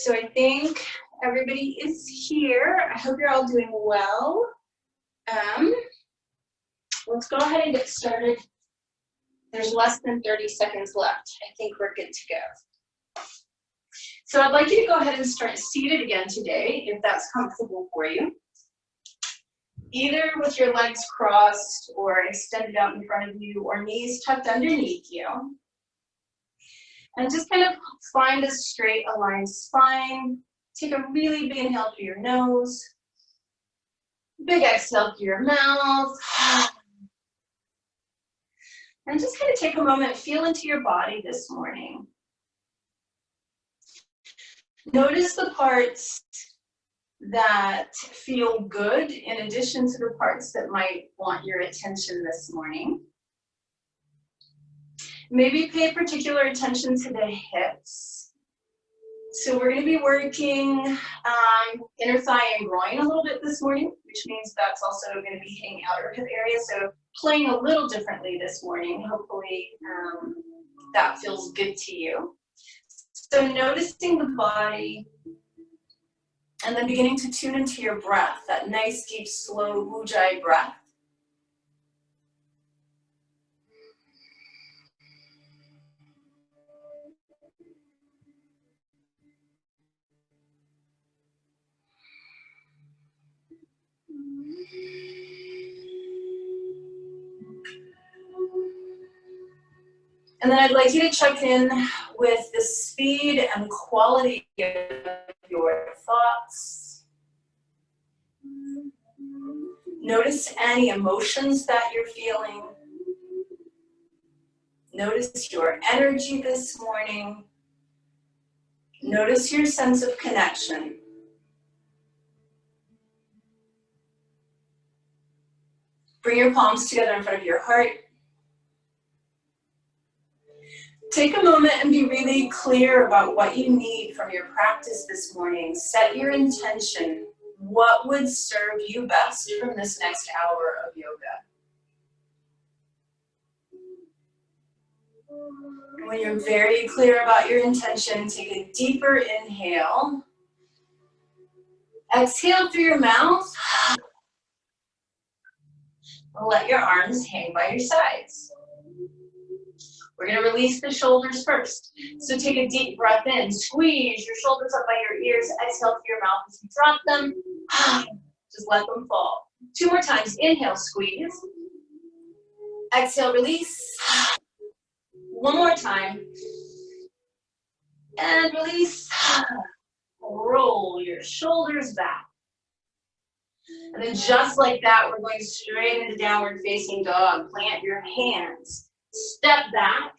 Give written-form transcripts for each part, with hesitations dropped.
So I think everybody is here. I hope you're all doing well. Let's go ahead and get started. There's less than 30 seconds left. I think we're good to go. So I'd like you to go ahead and start seated again today, if that's comfortable for you. Either with your legs crossed or extended out in front of you or knees tucked underneath you. And just kind of find a straight aligned spine. Take a really big inhale through your nose. Big exhale through your mouth. And just kind of take a moment, feel into your body this morning. Notice the parts that feel good in addition to the parts that might want your attention this morning. Maybe pay particular attention to the hips. So we're going to be working inner thigh and groin a little bit this morning, which means that's also going to be hitting outer hip area. So playing a little differently this morning. Hopefully that feels good to you. So noticing the body and then beginning to tune into your breath, that nice, deep, slow Ujjayi breath. And then I'd like you to check in with the speed and quality of your thoughts. Notice any emotions that you're feeling. Notice your energy this morning. Notice your sense of connection. Bring your palms together in front of your heart. Take a moment and be really clear about what you need from your practice this morning. Set your intention. What would serve you best from this next hour of yoga? When you're very clear about your intention, take a deeper inhale. Exhale through your mouth. Let your arms hang by your sides. We're going to release the shoulders first. So take a deep breath in. Squeeze your shoulders up by your ears. Exhale through your mouth as you drop them. Just let them fall. 2 more times. Inhale, squeeze. Exhale, release. 1 more time. And release. Roll your shoulders back. And then just like that, we're going straight into downward facing dog. Plant your hands. Step back,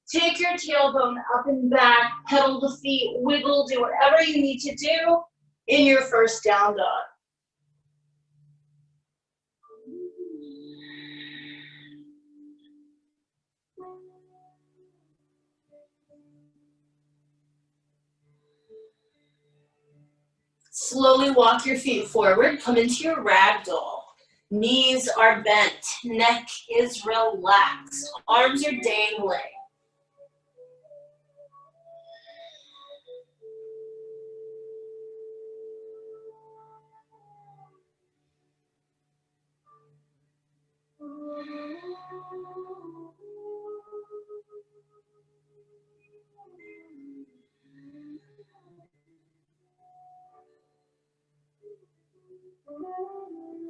take your tailbone up and back, pedal the feet, wiggle, do whatever you need to do in your first down dog. Slowly walk your feet forward, come into your ragdoll. Knees are bent, neck is relaxed, arms are dangling.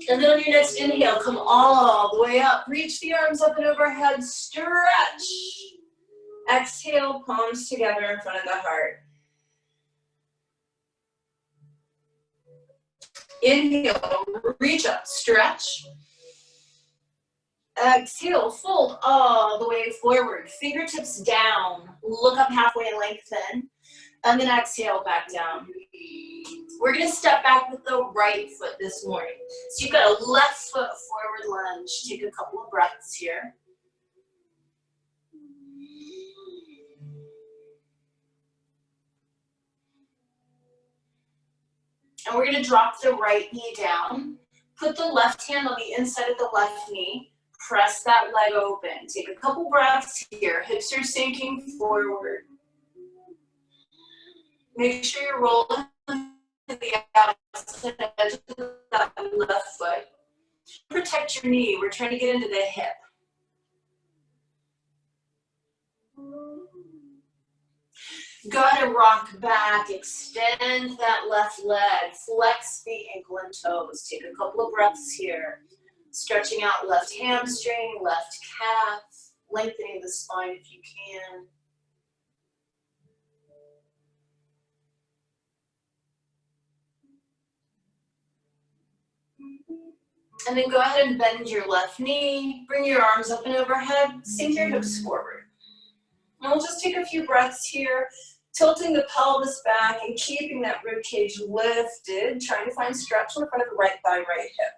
And then on your next inhale, come all the way up. Reach the arms up and overhead, stretch. Exhale, palms together in front of the heart. Inhale, reach up, stretch. Exhale, fold all the way forward. Fingertips down, look up halfway, lengthen. And then exhale, back down. We're going to step back with the right foot this morning. So you've got a left foot forward lunge. Take a couple of breaths here. And we're going to drop the right knee down. Put the left hand on the inside of the left knee. Press that leg open. Take a couple breaths here. Hips are sinking forward. Make sure you're rolling to the outside edge of that left foot. Protect your knee. We're trying to get into the hip. Go ahead and rock back. Extend that left leg. Flex the ankle and toes. Take a couple of breaths here. Stretching out left hamstring, left calf. Lengthening the spine if you can. And then go ahead and bend your left knee. Bring your arms up and overhead. Sink your hips forward. And we'll just take a few breaths here, tilting the pelvis back and keeping that rib cage lifted, trying to find stretch in the front of the right thigh, right hip.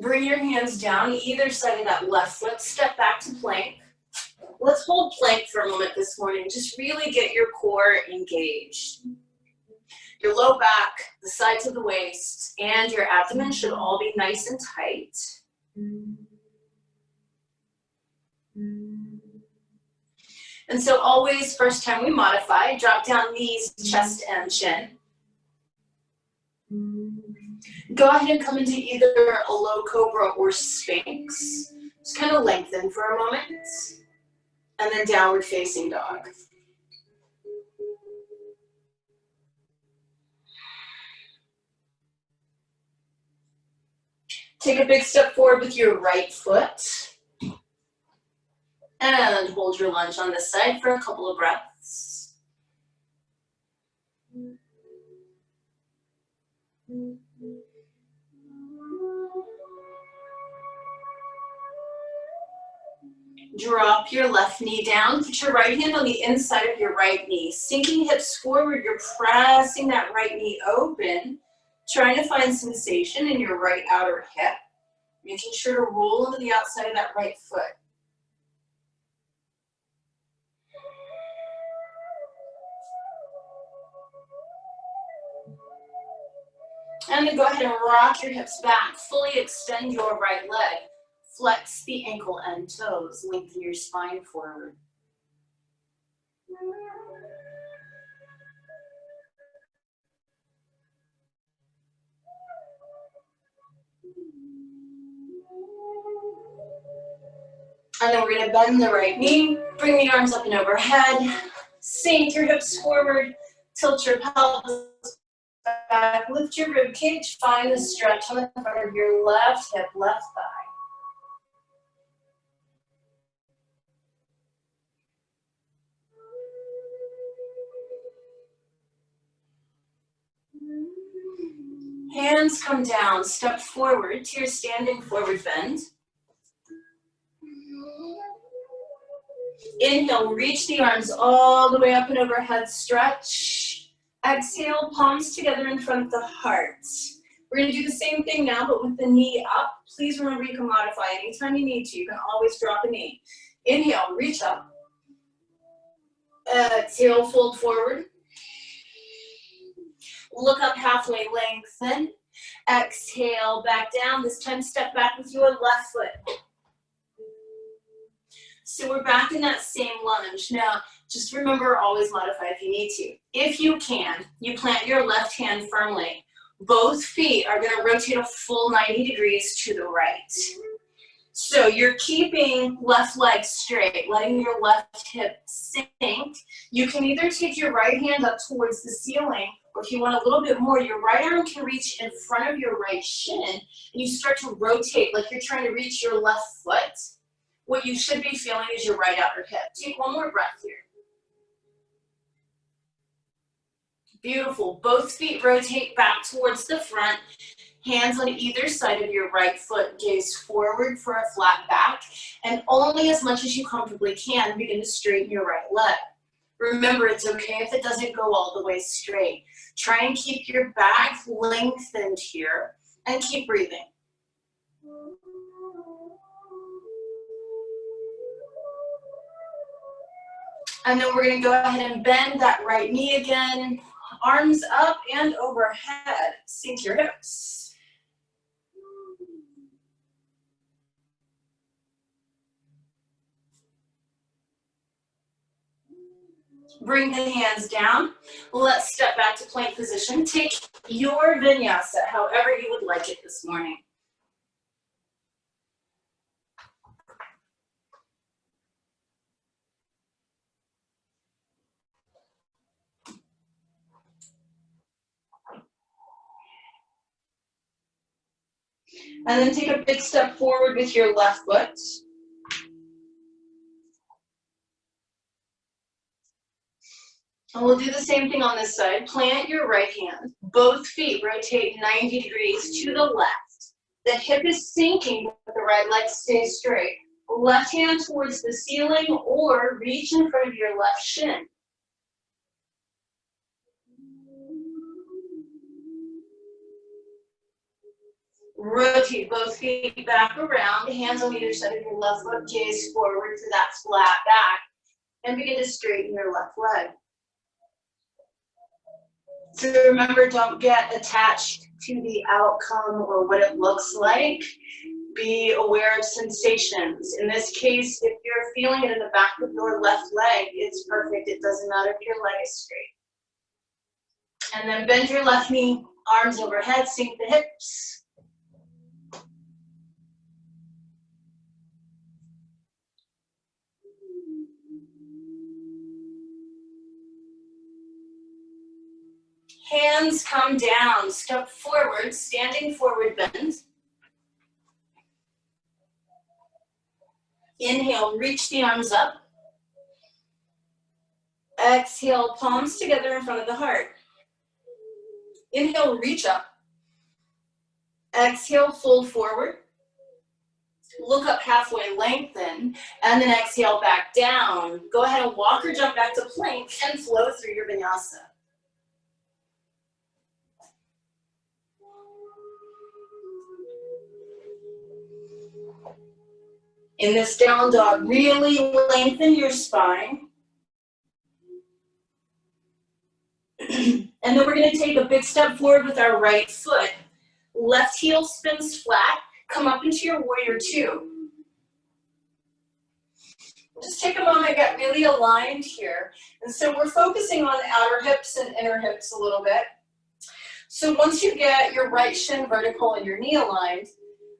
Bring your hands down either side of that left foot. Step back to plank. Let's hold plank for a moment this morning. Just really get your core engaged. Your low back, the sides of the waist, and your abdomen should all be nice and tight. And so always, first time we modify, drop down knees, chest, and chin. Go ahead and come into either a low cobra or sphinx. Just kind of lengthen for a moment. And then downward facing dog. Take a big step forward with your right foot. And hold your lunge on this side for a couple of breaths. Drop your left knee down. Put your right hand on the inside of your right knee. Sinking hips forward, you're pressing that right knee open. Trying to find sensation in your right outer hip. Making sure to roll into the outside of that right foot. And then go ahead and rock your hips back. Fully extend your right leg. Flex the ankle and toes. Lengthen your spine forward. And then we're going to bend the right knee. Bring the arms up and overhead. Sink your hips forward. Tilt your pelvis back. Lift your rib cage. Find the stretch on the front of your left hip, left thigh. Hands come down, step forward to your standing forward bend. Inhale, reach the arms all the way up and overhead, stretch. Exhale, palms together in front of the heart. We're gonna do the same thing now, but with the knee up. Please remember you can modify anytime you need to. You can always drop a knee. Inhale, reach up. Exhale, fold forward. Look up halfway, lengthen. Exhale, back down. This time step back with your left foot. So we're back in that same lunge. Now, just remember, always modify if you need to. If you can, you plant your left hand firmly. Both feet are gonna rotate a full 90 degrees to the right. So you're keeping left leg straight, letting your left hip sink. You can either take your right hand up towards the ceiling, or if you want a little bit more, your right arm can reach in front of your right shin, and you start to rotate like you're trying to reach your left foot. What you should be feeling is your right outer hip. Take one more breath here. Beautiful. Both feet rotate back towards the front. Hands on either side of your right foot, gaze forward for a flat back, and only as much as you comfortably can, begin to straighten your right leg. Remember, it's okay if it doesn't go all the way straight. Try and keep your back lengthened here, and keep breathing. And then we're gonna go ahead and bend that right knee again. Arms up and overhead. Sink your hips. Bring the hands down. Let's step back to plank position. Take your vinyasa however you would like it this morning. And then take a big step forward with your left foot. And we'll do the same thing on this side. Plant your right hand. Both feet rotate 90 degrees to the left. The hip is sinking, but the right leg stays straight. Left hand towards the ceiling or reach in front of your left shin. Rotate both feet back around, hands on either side of your left foot, gaze forward to that flat back, and begin to straighten your left leg. So remember, don't get attached to the outcome or what it looks like. Be aware of sensations. In this case, if you're feeling it in the back of your left leg, it's perfect. It doesn't matter if your leg is straight. And then bend your left knee, arms overhead, sink the hips. Hands come down, step forward, standing forward bend. Inhale, reach the arms up. Exhale, palms together in front of the heart. Inhale, reach up. Exhale, fold forward. Look up halfway, lengthen, and then exhale back down. Go ahead and walk or jump back to plank and flow through your vinyasa. In this down dog, really lengthen your spine. And then we're going to take a big step forward with our right foot. Left heel spins flat. Come up into your warrior two. Just take a moment, get really aligned here. And so we're focusing on outer hips and inner hips a little bit. So once you get your right shin vertical and your knee aligned,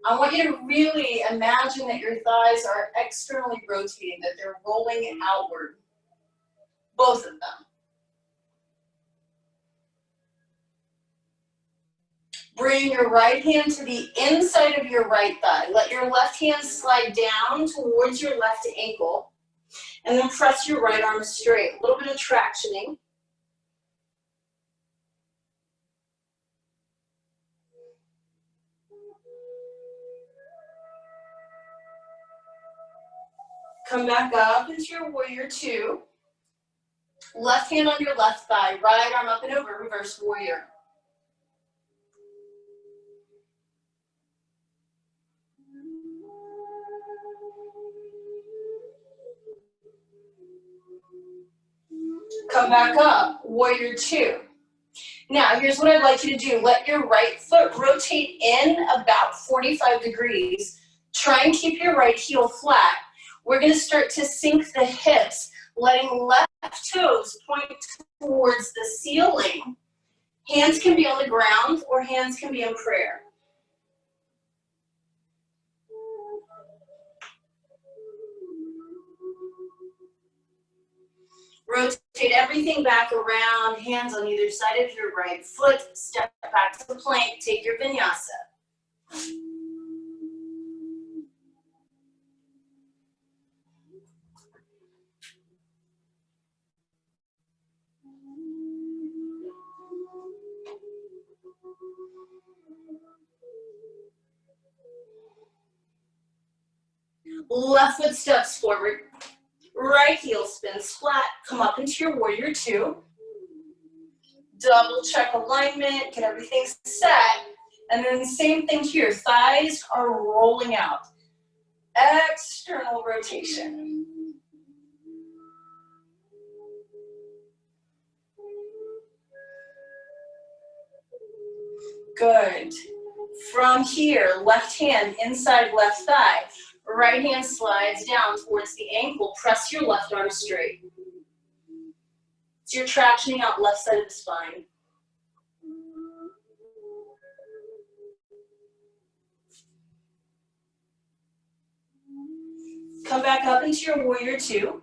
I want you to really imagine that your thighs are externally rotating, that they're rolling outward, both of them. Bring your right hand to the inside of your right thigh. Let your left hand slide down towards your left ankle, and then press your right arm straight. A little bit of tractioning. Come back up into your warrior two. Left hand on your left thigh, right arm up and over, reverse warrior. Come back up, warrior two. Now, here's what I'd like you to do. Let your right foot rotate in about 45 degrees. Try and keep your right heel flat. We're going to start to sink the hips, letting left toes point towards the ceiling. Hands can be on the ground or hands can be in prayer. Rotate everything back around, hands on either side of your right foot. Step back to the plank, take your vinyasa. Left foot steps forward. Right heel spins flat. Come up into your warrior two. Double check alignment, get everything set. And then same thing here. Thighs are rolling out. External rotation. Good. From here, left hand inside left thigh. Right hand slides down towards the ankle. Press your left arm straight. So you're tractioning out left side of the spine. Come back up into your warrior two.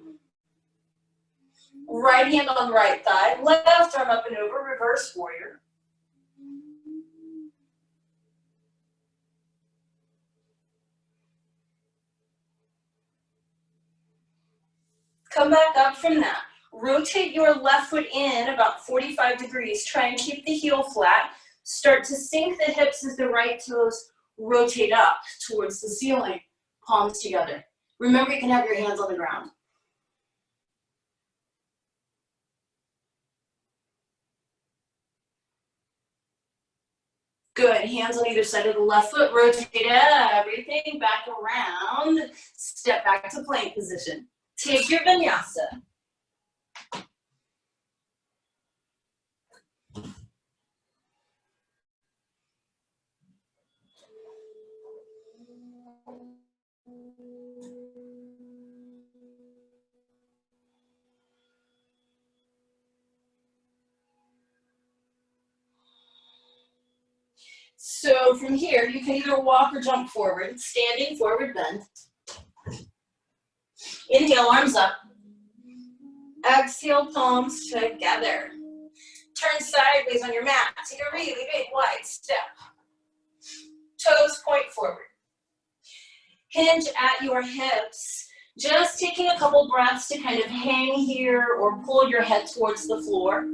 Right hand on right thigh, left arm up and over, reverse warrior. Come back up from that. Rotate your left foot in about 45 degrees. Try and keep the heel flat. Start to sink the hips as the right toes rotate up towards the ceiling. Palms together. Remember, you can have your hands on the ground. Good, hands on either side of the left foot, rotate everything back around, step back to plank position. Take your vinyasa. So from here, you can either walk or jump forward, standing forward bend. Inhale, arms up. Exhale, palms together. Turn sideways on your mat. Take a really big wide step. Toes point forward. Hinge at your hips. Just taking a couple breaths to kind of hang here or pull your head towards the floor.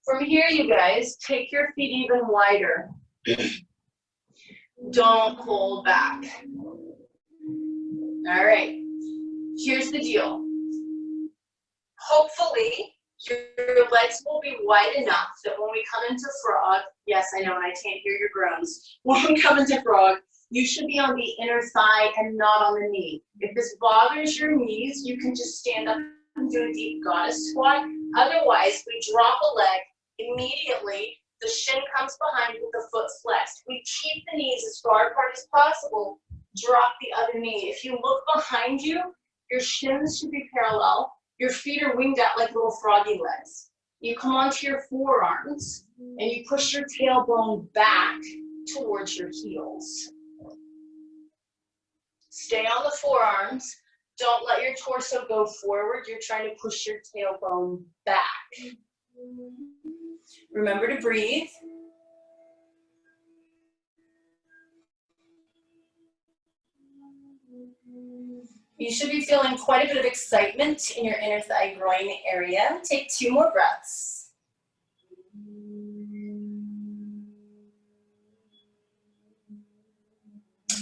From here, you guys, take your feet even wider. Don't hold back. All right, here's the deal. Hopefully, your legs will be wide enough that when we come into frog, yes, I know, and I can't hear your groans. When we come into frog, you should be on the inner thigh and not on the knee. If this bothers your knees, you can just stand up and do a deep goddess squat. Otherwise, we drop a leg. Immediately, the shin comes behind with the foot flexed. We keep the knees as far apart as possible. Drop the other knee. If you look behind you, your shins should be parallel. Your feet are winged out like little froggy legs. You come onto your forearms and you push your tailbone back towards your heels. Stay on the forearms. Don't let your torso go forward. You're trying to push your tailbone back. Remember to breathe. You should be feeling quite a bit of excitement in your inner thigh groin area. Take 2 more breaths.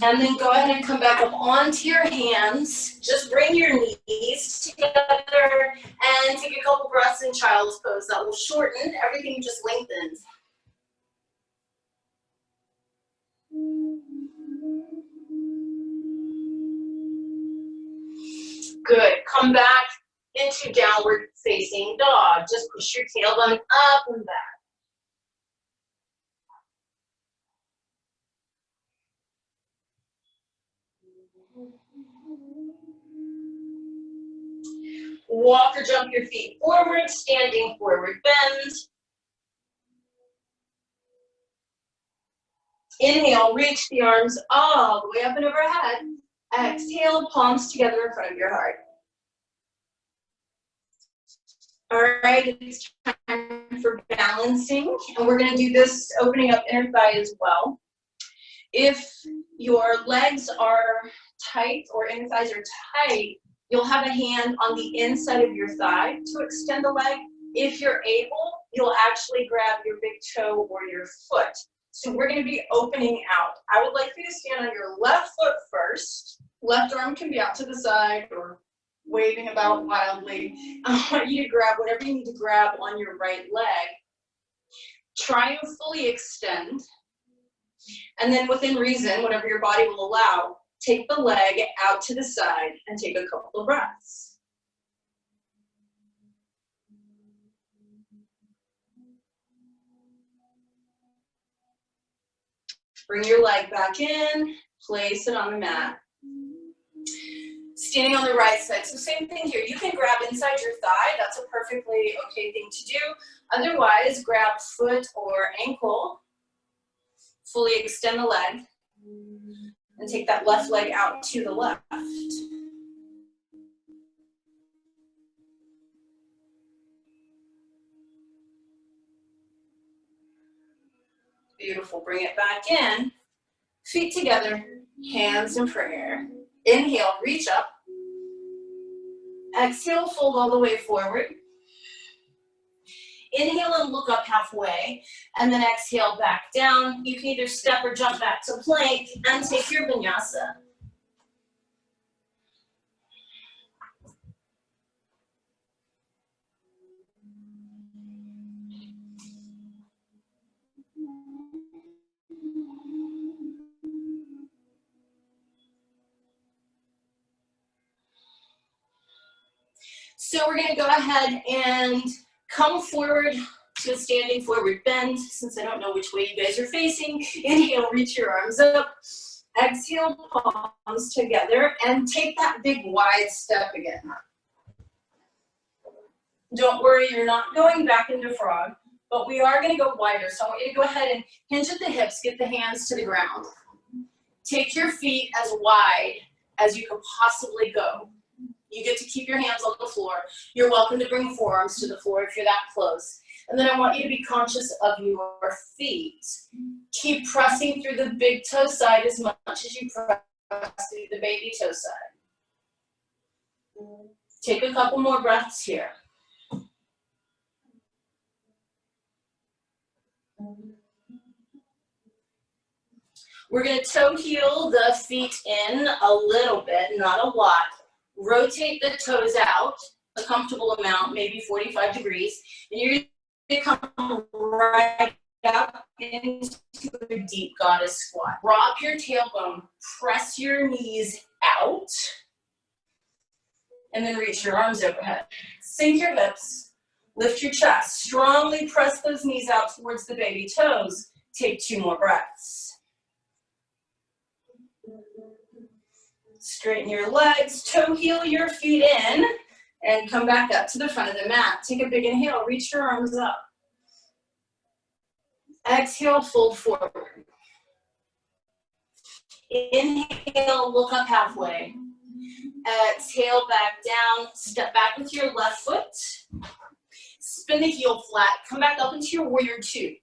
And then go ahead and come back up onto your hands. Just bring your knees together and take a couple breaths in child's pose. That will shorten, everything just lengthens. Good, come back into downward facing dog. Just push your tailbone up and back. Walk or jump your feet forward, standing forward bend. Inhale, reach the arms all the way up and overhead. Exhale, palms together in front of your heart. All right, it's time for balancing, and we're going to do this opening up inner thigh as well. If your legs are tight or inner thighs are tight, you'll have a hand on the inside of your thigh to extend the leg. If you're able, you'll actually grab your big toe or your foot. So we're going to be opening out. I would like for you to stand on your left foot first. Left arm can be out to the side or waving about wildly. I want you to grab whatever you need to grab on your right leg. Try and fully extend. And then within reason, whatever your body will allow, take the leg out to the side and take a couple of breaths. Bring your leg back in, place it on the mat. Standing on the right side. So same thing here. You can grab inside your thigh. That's a perfectly okay thing to do. Otherwise, grab foot or ankle. Fully extend the leg. And take that left leg out to the left. Beautiful. Bring it back in. Feet together. Hands in prayer. Inhale, reach up. Exhale, fold all the way forward. Inhale and look up halfway, and then exhale back down. You can either step or jump back to plank and take your vinyasa. So we're gonna go ahead and come forward to a standing forward bend. Since I don't know which way you guys are facing, inhale, reach your arms up. Exhale, palms together, and take that big wide step again. Don't worry, you're not going back into frog, but we are gonna go wider. So I want you to go ahead and hinge at the hips, get the hands to the ground. Take your feet as wide as you could possibly go. You get to keep your hands on the floor. You're welcome to bring forearms to the floor if you're that close. And then I want you to be conscious of your feet. Keep pressing through the big toe side as much as you press through the baby toe side. Take a couple more breaths here. We're going to toe heel the feet in a little bit, not a lot. Rotate the toes out a comfortable amount, maybe 45 degrees, and you're going to come right up into a deep goddess squat. Drop your tailbone, press your knees out, and then reach your arms overhead. Sink your hips, lift your chest, strongly press those knees out towards the baby toes. Take 2 more breaths. Straighten your legs, toe heel your feet in, and come back up to the front of the mat. Take a big inhale, reach your arms up. Exhale, fold forward. Inhale, look up halfway. Exhale, back down, step back with your left foot. Spin the heel flat, come back up into your warrior 2.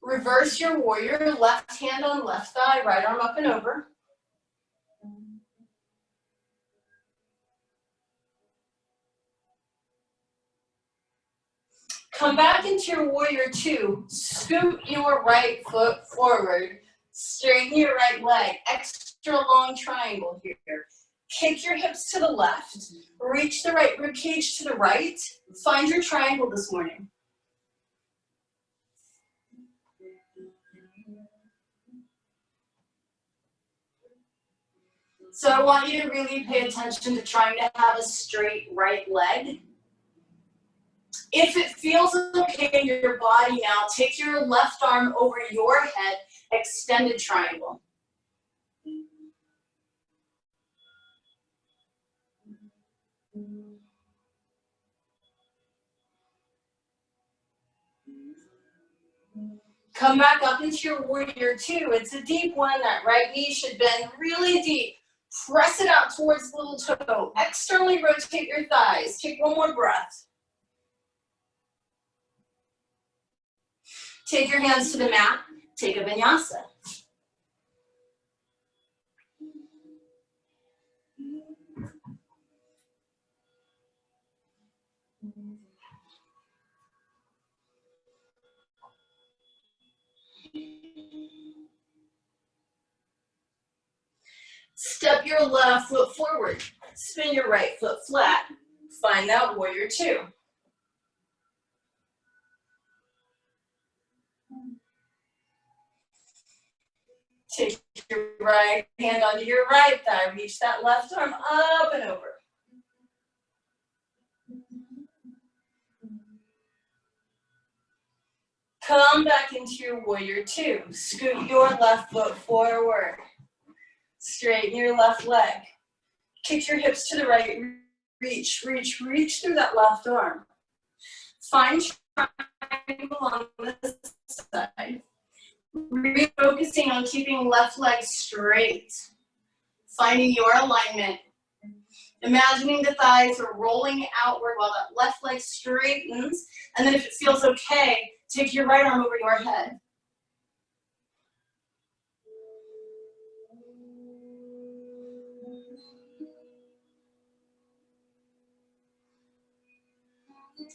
Reverse your warrior, left hand on left thigh, right arm up and over. Come back into your warrior 2. Scoot your right foot forward. Straighten your right leg. Extra long triangle here. Kick your hips to the left. Reach the right rib cage to the right. Find your triangle this morning. So I want you to really pay attention to trying to have a straight right leg. If it feels okay in your body now, take your left arm over your head, extended triangle. Come back up into your warrior 2. It's a deep one. That right knee should bend really deep. Press it out towards the little toe. Externally rotate your thighs. Take 1 more breath. Take your hands to the mat. Take a vinyasa. Step your left foot forward. Spin your right foot flat. Find that warrior 2. Take your right hand onto your right thigh. Reach that left arm up and over. Come back into your warrior two. Scoot your left foot forward. Straighten your left leg. Kick your hips to the right. Reach, reach, reach through that left arm. Find triangle on this side. Refocusing on keeping left leg straight. Finding your alignment. Imagining the thighs are rolling outward while that left leg straightens. And then if it feels okay, take your right arm over your head.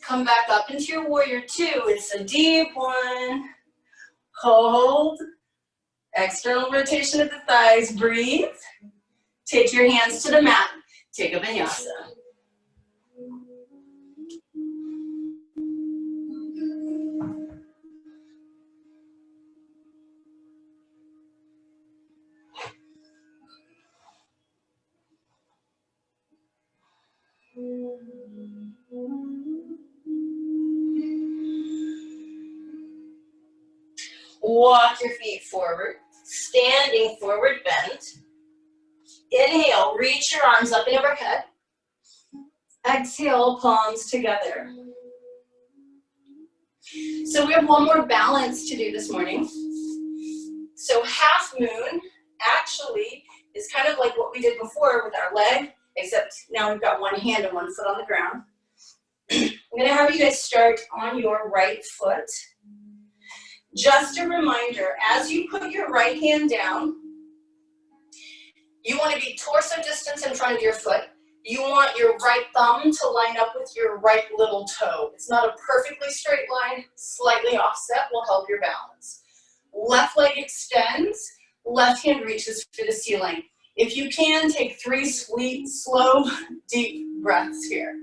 Come back up into your warrior two. It's a deep one. Hold. External rotation of the thighs. Breathe. Take your hands to the mat. Take a vinyasa. Walk your feet forward, standing forward bend. Inhale, reach your arms up and overhead. Exhale, palms together. So we have one more balance to do this morning. So half moon actually is kind of like what we did before with our leg, except now we've got one hand and one foot on the ground. I'm gonna have you guys start on your right foot. Just a reminder, as you put your right hand down, you want to be torso distance in front of your foot. You want your right thumb to line up with your right little toe. It's not a perfectly straight line, slightly offset will help your balance. Left leg extends, left hand reaches for the ceiling. If you can, take 3 sweet, slow, deep breaths here.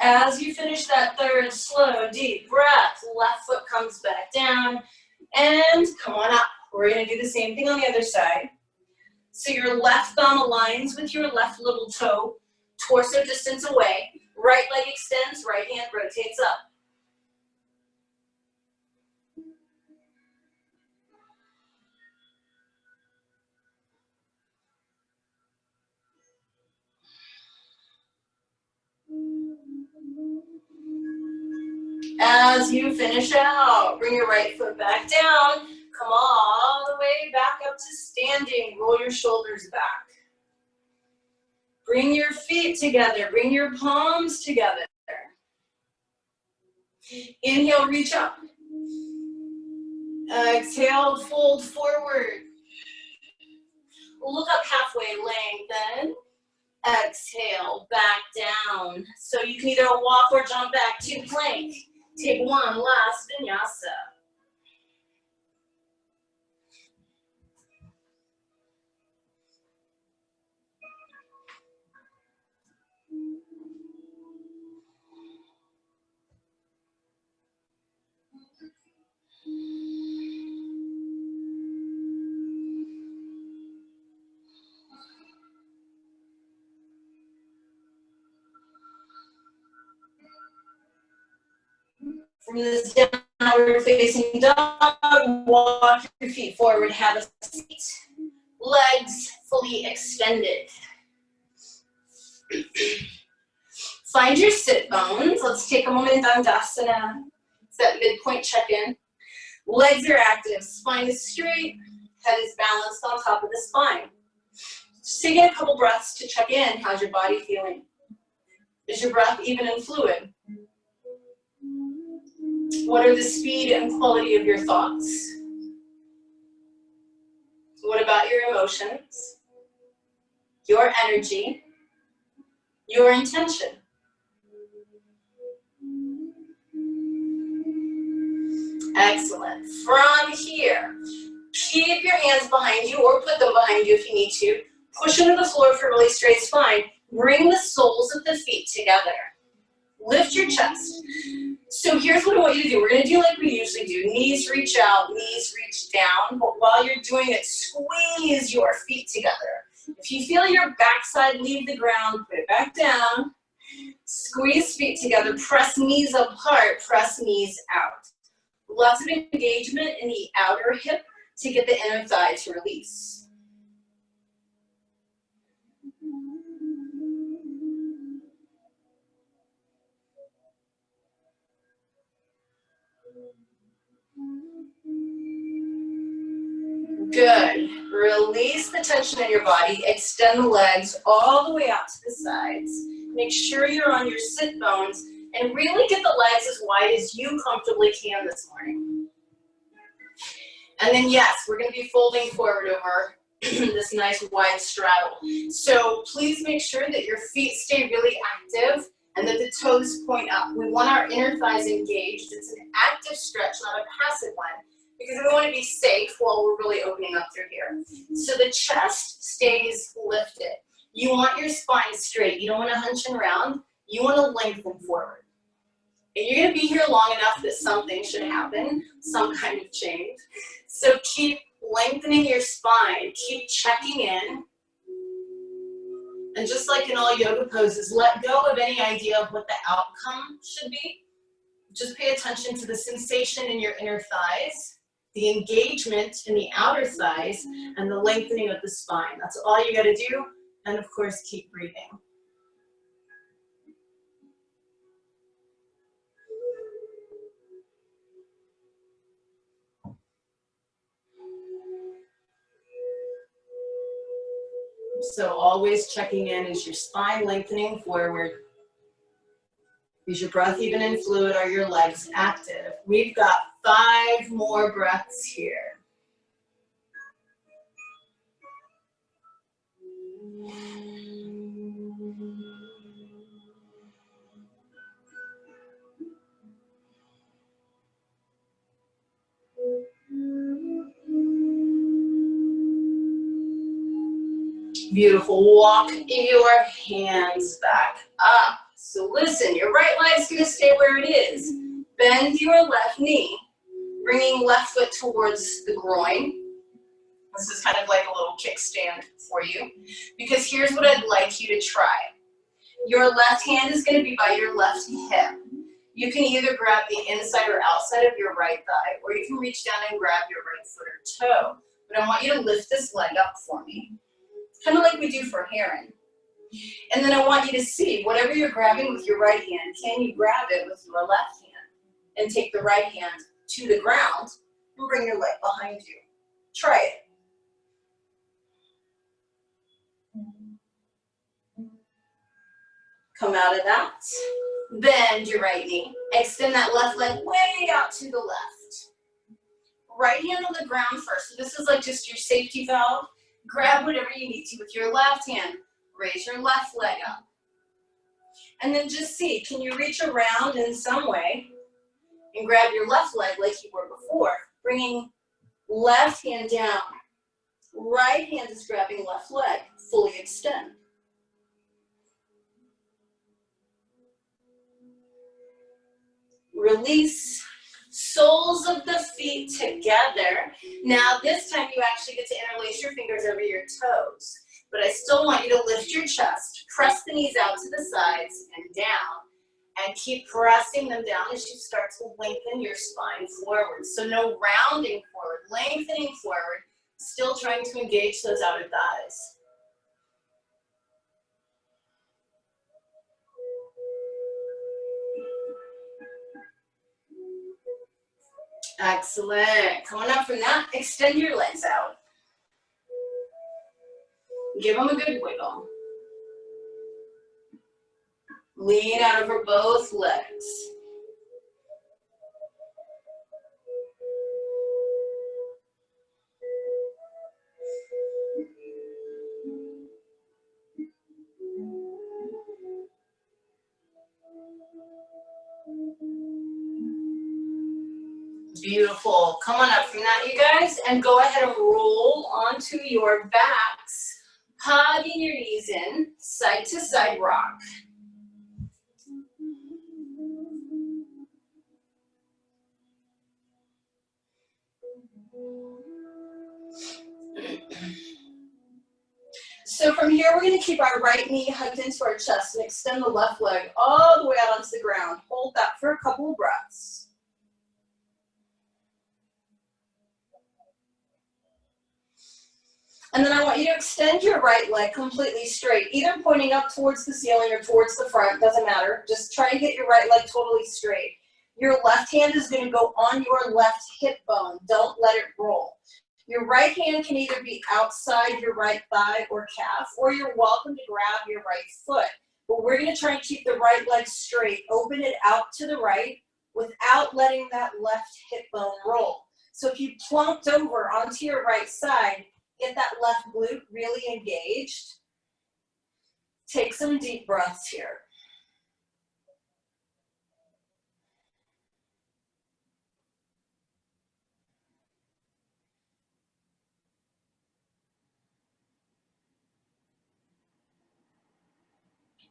As you finish that third slow, deep breath, left foot comes back down, and come on up. We're gonna do the same thing on the other side. So your left thumb aligns with your left little toe, torso distance away, right leg extends, right hand rotates up. As you finish out, bring your right foot back down. Come all the way back up to standing. Roll your shoulders back. Bring your feet together. Bring your palms together. Inhale, reach up. Exhale, fold forward. Look up halfway, lengthen. Exhale, back down. So you can either walk or jump back to plank. Take one last vinyasa. From this downward facing dog, walk your feet forward, have a seat. Legs fully extended. Find your sit bones. Let's take a moment in Dandasana. It's that midpoint check-in. Legs are active, spine is straight, head is balanced on top of the spine. Just taking a couple breaths to check in. How's your body feeling? Is your breath even and fluid? What are the speed and quality of your thoughts? What about your emotions? Your energy? Your intention? Excellent. From here, keep your hands behind you or put them behind you if you need to. Push into the floor for a really straight spine. Bring the soles of the feet together. lift your chest. So here's what I want you to do. We're gonna do like we usually do. Knees reach out, knees reach down, but while you're doing it, squeeze your feet together. If you feel your backside leave the ground, put it back down. Squeeze feet together, press knees apart, press knees out. Lots of engagement in the outer hip to get the inner thigh to release. Good. Release the tension in your body. Extend the legs all the way out to the sides. Make sure you're on your sit bones and really get the legs as wide as you comfortably can this morning. And then yes, we're going to be folding forward over this nice wide straddle. So please make sure that your feet stay really active and that the toes point up. We want our inner thighs engaged. It's an active stretch, not a passive one, because we want to be safe while we're really opening up through here. So the chest stays lifted. You want your spine straight. You don't want to hunch around. You want to lengthen forward. And you're going to be here long enough that something should happen, some kind of change. So keep lengthening your spine. Keep checking in. And just like in all yoga poses, let go of any idea of what the outcome should be. Just pay attention to the sensation in your inner thighs, the engagement in the outer thighs, and the lengthening of the spine. That's all you got to do. And of course, keep breathing. So always checking in, is your spine lengthening forward? Is your breath even in fluid? Are your legs active? We've got 5 more breaths here. Beautiful. Walk your hands back up. So listen, your right leg's gonna stay where it is. Bend your left knee, bringing left foot towards the groin. This is kind of like a little kickstand for you, because here's what I'd like you to try. Your left hand is gonna be by your left hip. You can either grab the inside or outside of your right thigh, or you can reach down and grab your right foot or toe. But I want you to lift this leg up for me. Kind of like we do for heron. And then I want you to see, whatever you're grabbing with your right hand, can you grab it with your left hand? And take the right hand to the ground and bring your leg behind you. Try it. Come out of that. Bend your right knee. Extend that left leg way out to the left. Right hand on the ground first. So this is like just your safety valve. Grab whatever you need to with your left hand. Raise your left leg up. And then just see, can you reach around in some way and grab your left leg like you were before, bringing left hand down. Right hand is grabbing left leg, fully extend. Release. Soles of the feet together. Now this time you actually get to interlace your fingers over your toes. But I still want you to lift your chest. Press the knees out to the sides and down. And keep pressing them down as you start to lengthen your spine forward. So no rounding forward, lengthening forward. Still trying to engage those outer thighs. Excellent. Coming up from that, extend your legs out. Give them a good wiggle. Lean out over both legs. Beautiful. Come on up from that, you guys, and go ahead and roll onto your backs, hugging your knees in, side to side rock. So from here, we're gonna keep our right knee hugged into our chest and extend the left leg all the way out onto the ground. Hold that for a couple of breaths. And then I want you to extend your right leg completely straight, either pointing up towards the ceiling or towards the front, doesn't matter. Just try and get your right leg totally straight. Your left hand is gonna go on your left hip bone. Don't let it roll. Your right hand can either be outside your right thigh or calf, or you're welcome to grab your right foot. But we're gonna try and keep the right leg straight. Open it out to the right without letting that left hip bone roll. So if you plunked over onto your right side, get that left glute really engaged. Take some deep breaths here.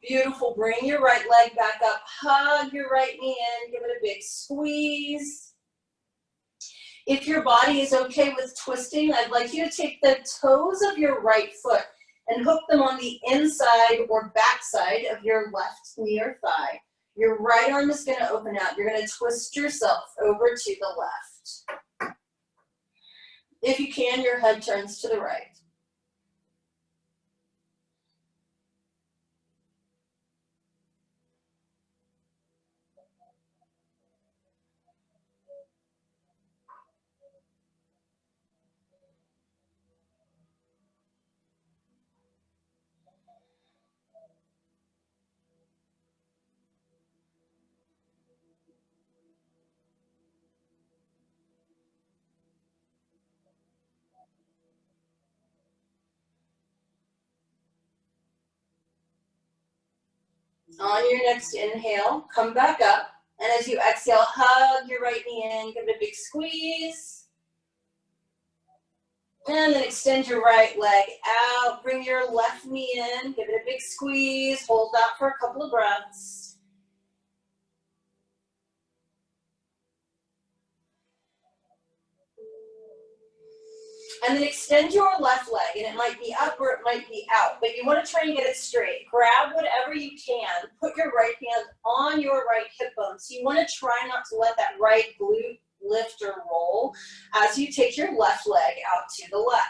Beautiful, bring your right leg back up, hug your right knee in, give it a big squeeze. If your body is okay with twisting, I'd like you to take the toes of your right foot and hook them on the inside or backside of your left knee or thigh. Your right arm is gonna open out. You're gonna twist yourself over to the left. If you can, your head turns to the right. On your next inhale, come back up. And as you exhale, hug your right knee in, give it a big squeeze. And then extend your right leg out, bring your left knee in, give it a big squeeze, hold that for a couple of breaths. And then extend your left leg, and it might be up or it might be out, but you want to try and get it straight. Grab whatever you can, put your right hand on your right hip bone. So you want to try not to let that right glute lift or roll as you take your left leg out to the left.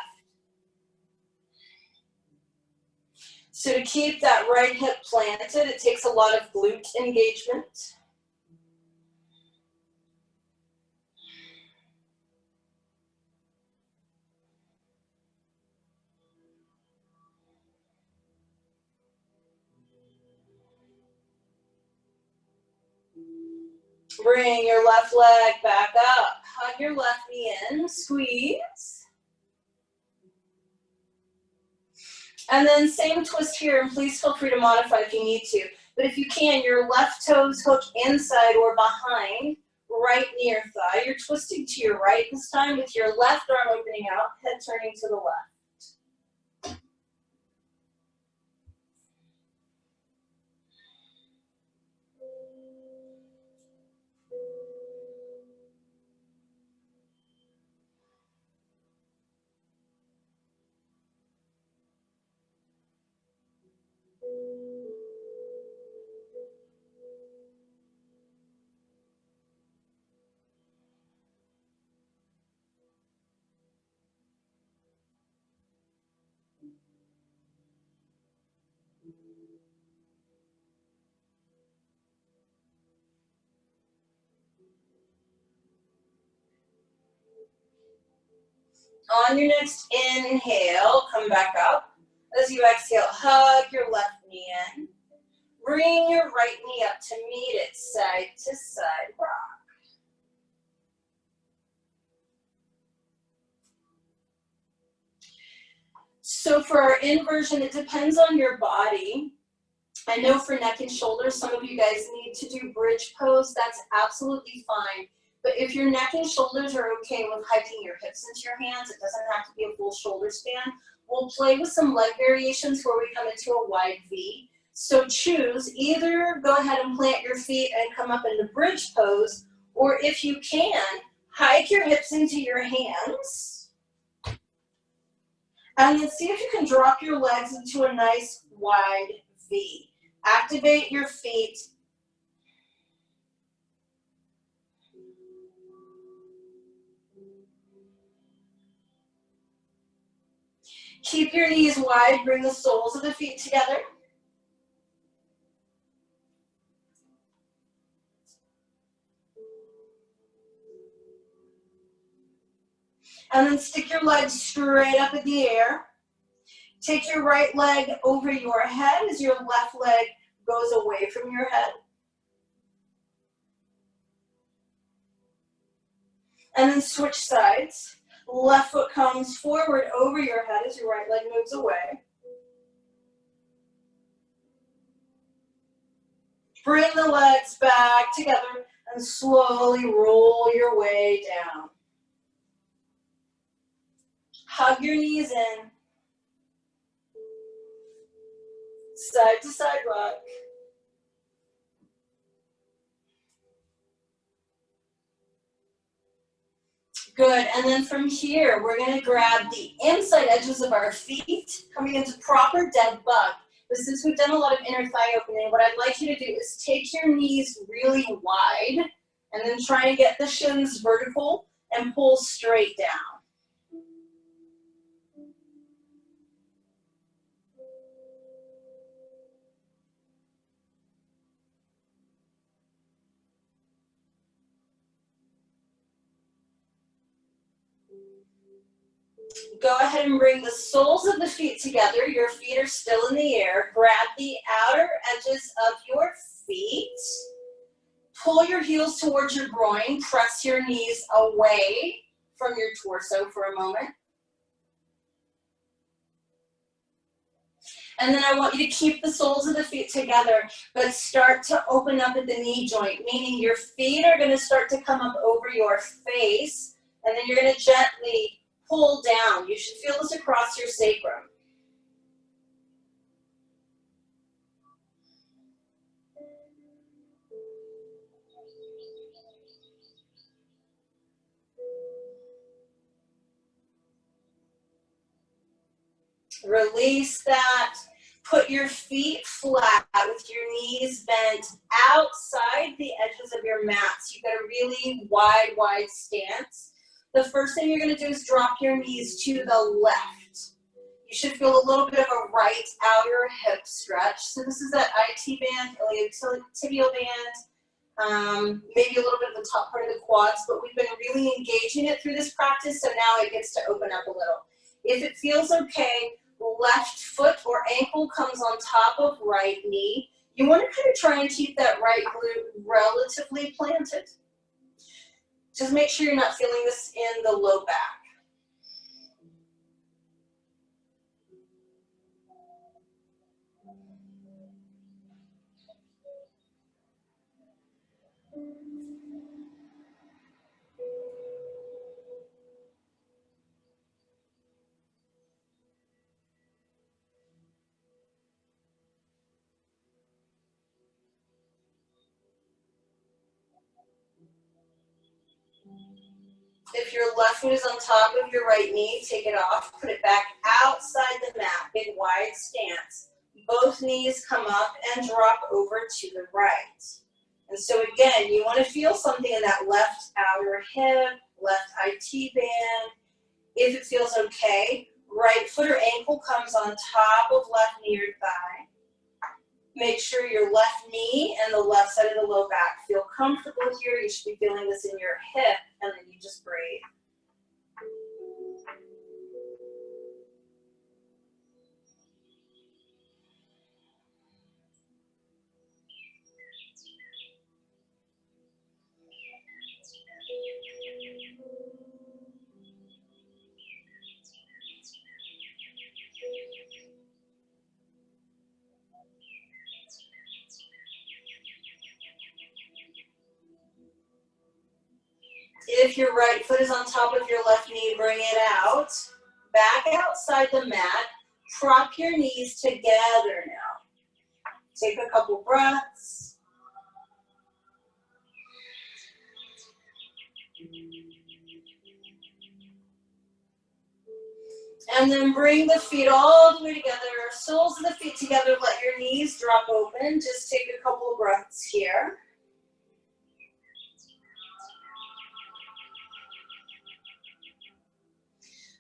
So to keep that right hip planted, it takes a lot of glute engagement. Bring your left leg back up. Hug your left knee in, squeeze. And then same twist here, and please feel free to modify if you need to. But if you can, your left toes hook inside or behind right knee or thigh. You're twisting to your right this time with your left arm opening out, head turning to the left. On your next inhale, come back up. As you exhale, hug your left knee in. Bring your right knee up to meet it, side to side rock. So for our inversion, it depends on your body. I know for neck and shoulders, some of you guys need to do bridge pose. That's absolutely fine. But if your neck and shoulders are okay with hiking your hips into your hands, it doesn't have to be a full shoulder span. We'll play with some leg variations where we come into a wide V. So choose, either go ahead and plant your feet and come up into bridge pose, or if you can, Hike your hips into your hands. And then see if you can drop your legs into a nice wide V. Activate your feet. Keep your knees wide, bring the soles of the feet together. And then stick your legs straight up in the air. Take your right leg over your head as your left leg goes away from your head. And then switch sides. Left foot comes forward over your head as your right leg moves away. Bring the legs back together and slowly roll your way down. Hug your knees in. Side to side rock. Good, and then from here, we're gonna grab the inside edges of our feet, coming into proper dead bug. But since we've done a lot of inner thigh opening, what I'd like you to do is take your knees really wide, and then try and get the shins vertical and pull straight down. Go ahead and bring the soles of the feet together. Your feet are still in the air. Grab the outer edges of your feet. Pull your heels towards your groin. Press your knees away from your torso for a moment. And then I want you to keep the soles of the feet together, but start to open up at the knee joint, meaning your feet are going to start to come up over your face, and then you're going to gently pull down. You should feel this across your sacrum. Release that. Put your feet flat with your knees bent outside the edges of your mats. You've got a really wide stance. The first thing you're going to do is drop your knees to the left. You should feel a little bit of a right outer hip stretch. So this is that IT band, iliotibial band, maybe a little bit of the top part of the quads, but we've been really engaging it through this practice, so now it gets to open up a little. If it feels okay, left foot or ankle comes on top of right knee. You want to kind of try and keep that right glute relatively planted. Just make sure you're not feeling this in the low back. If your left foot is on top of your right knee, take it off, put it back outside the mat, big wide stance. Both knees come up and drop over to the right. And so again, you want to feel something in that left outer hip, left IT band. If it feels okay, right foot or ankle comes on top of left knee or thigh. Make sure your left knee and the left side of the low back feel comfortable here. You should be feeling this in your hip, and then you just breathe. If your right foot is on top of your left knee, bring it out. Back outside the mat. Prop your knees together now. Take a couple breaths. And then bring the feet all the way together, soles of the feet together, let your knees drop open. Just take a couple of breaths here.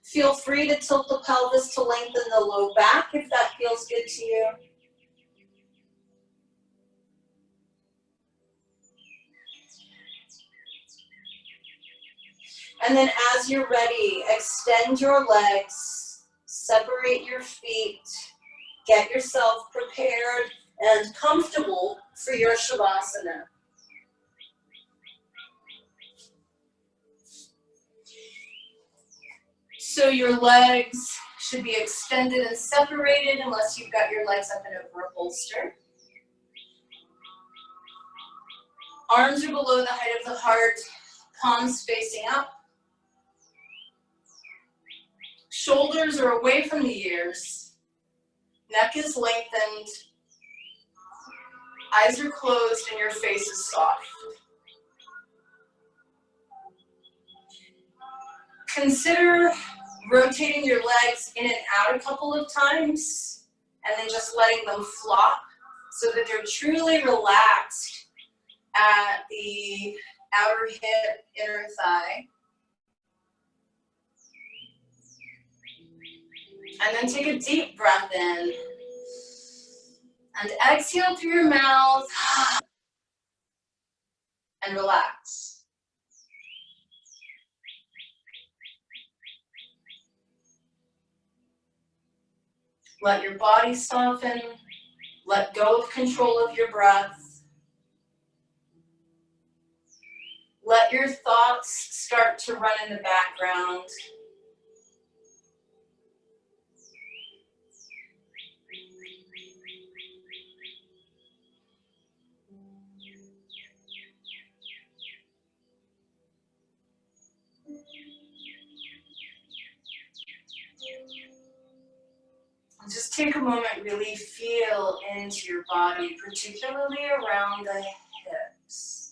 Feel free to tilt the pelvis to lengthen the low back if that feels good to you. And then as you're ready, extend your legs, separate your feet, get yourself prepared and comfortable for your Shavasana. So your legs should be extended and separated unless you've got your legs up and over a bolster. Arms are below the height of the heart, palms facing up. Shoulders are away from the ears. Neck is lengthened. Eyes are closed and your face is soft. Consider rotating your legs in and out a couple of times and then just letting them flop so that they're truly relaxed at the outer hip, inner thigh. And then take a deep breath in. And exhale through your mouth. And relax. Let your body soften. Let go of control of your breath. Let your thoughts start to run in the background. Just take a moment, really feel into your body, particularly around the hips.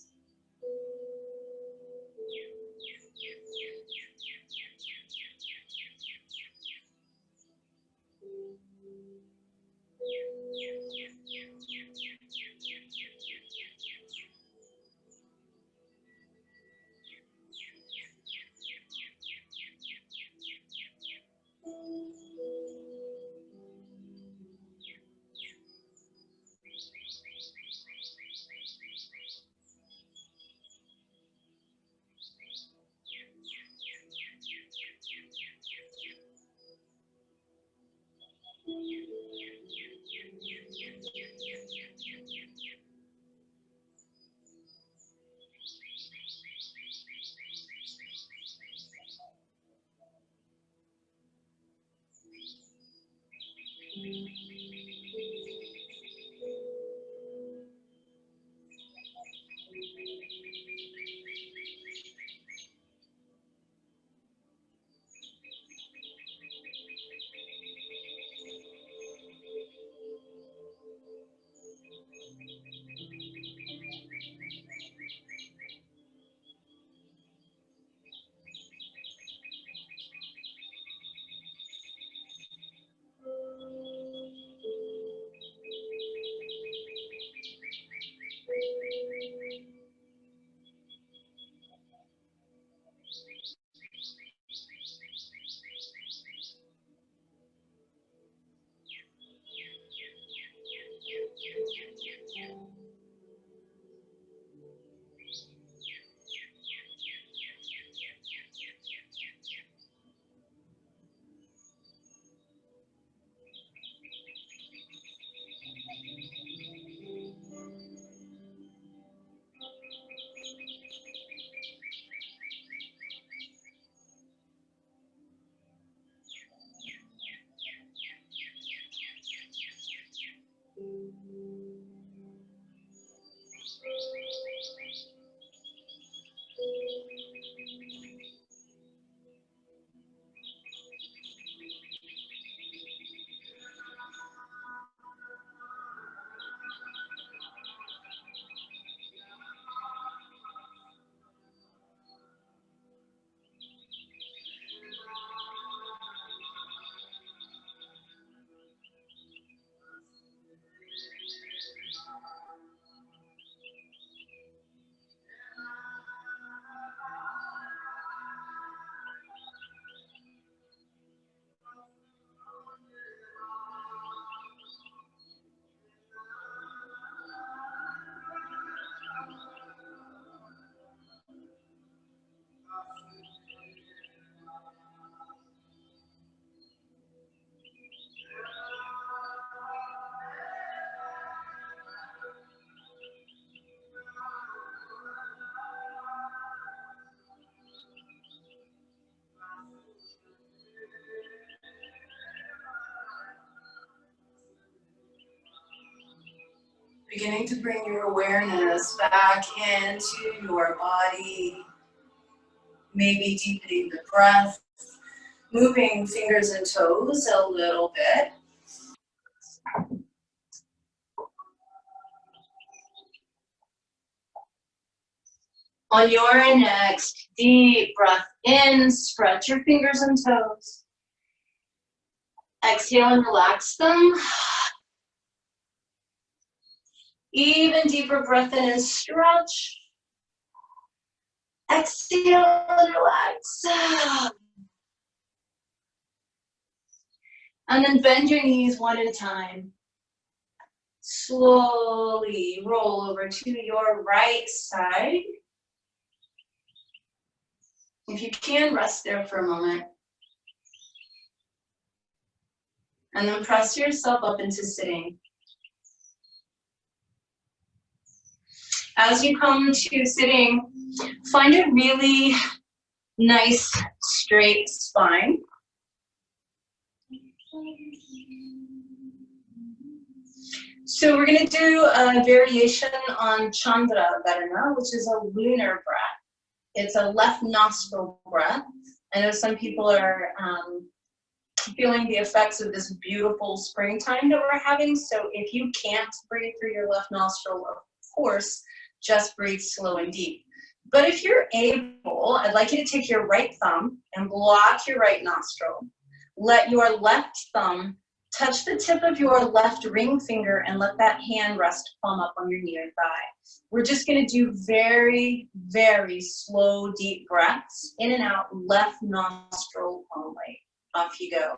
Beginning to bring your awareness back into your body. Maybe deepening the breath, moving fingers and toes a little bit. On your next deep breath in, spread your fingers and toes. Exhale and relax them. Even deeper breath in and stretch. Exhale and relax. And then bend your knees one at a time. Slowly roll over to your right side. If you can, rest there for a moment. And then press yourself up into sitting. As you come to sitting, find a really nice straight spine. So we're going to do a variation on Chandra Varana, which is a lunar breath. It's a left nostril breath. I know some people are feeling the effects of this beautiful springtime that we're having. So if you can't breathe through your left nostril, of course, just breathe slow and deep. But if you're able, I'd like you to take your right thumb and block your right nostril. Let your left thumb touch the tip of your left ring finger and let that hand rest palm up on your near thigh. We're just going to do very, very slow, deep breaths in and out, left nostril only. Off you go.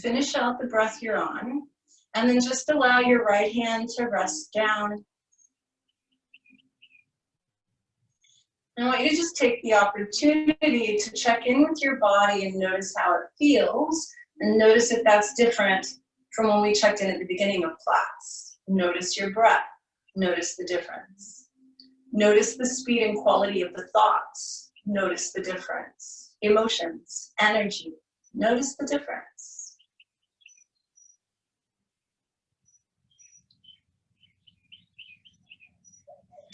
Finish out the breath you're on, and then just allow your right hand to rest down. I want you to just take the opportunity to check in with your body and notice how it feels, and notice if that's different from when we checked in at the beginning of class. Notice your breath. Notice the difference. Notice the speed and quality of the thoughts. Notice the difference. Emotions, energy. Notice the difference.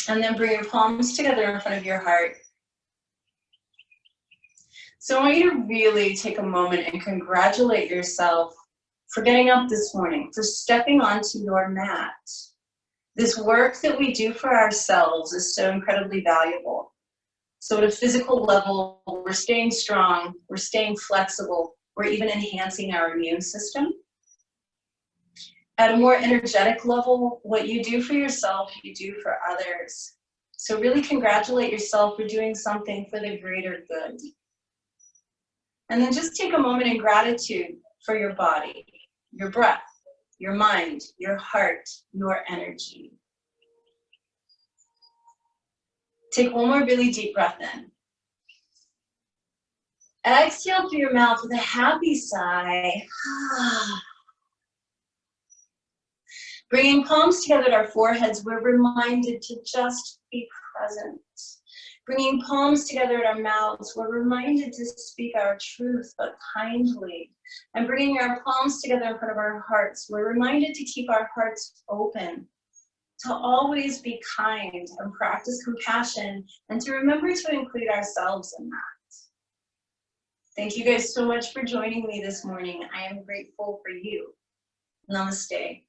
And then bring your palms together in front of your heart. So I want you to really take a moment and congratulate yourself for getting up this morning, for stepping onto your mat. This work that we do for ourselves is so incredibly valuable. So at a physical level, we're staying strong, we're staying flexible, we're even enhancing our immune system. At a more energetic level, what you do for yourself, you do for others. So really congratulate yourself for doing something for the greater good. And then just take a moment in gratitude for your body, your breath, your mind, your heart, your energy. Take one more really deep breath in. Exhale through your mouth with a happy sigh. Bringing palms together at our foreheads, we're reminded to just be present. Bringing palms together at our mouths, we're reminded to speak our truth, but kindly. And bringing our palms together in front of our hearts, we're reminded to keep our hearts open, to always be kind and practice compassion, and to remember to include ourselves in that. Thank you guys so much for joining me this morning. I am grateful for you. Namaste.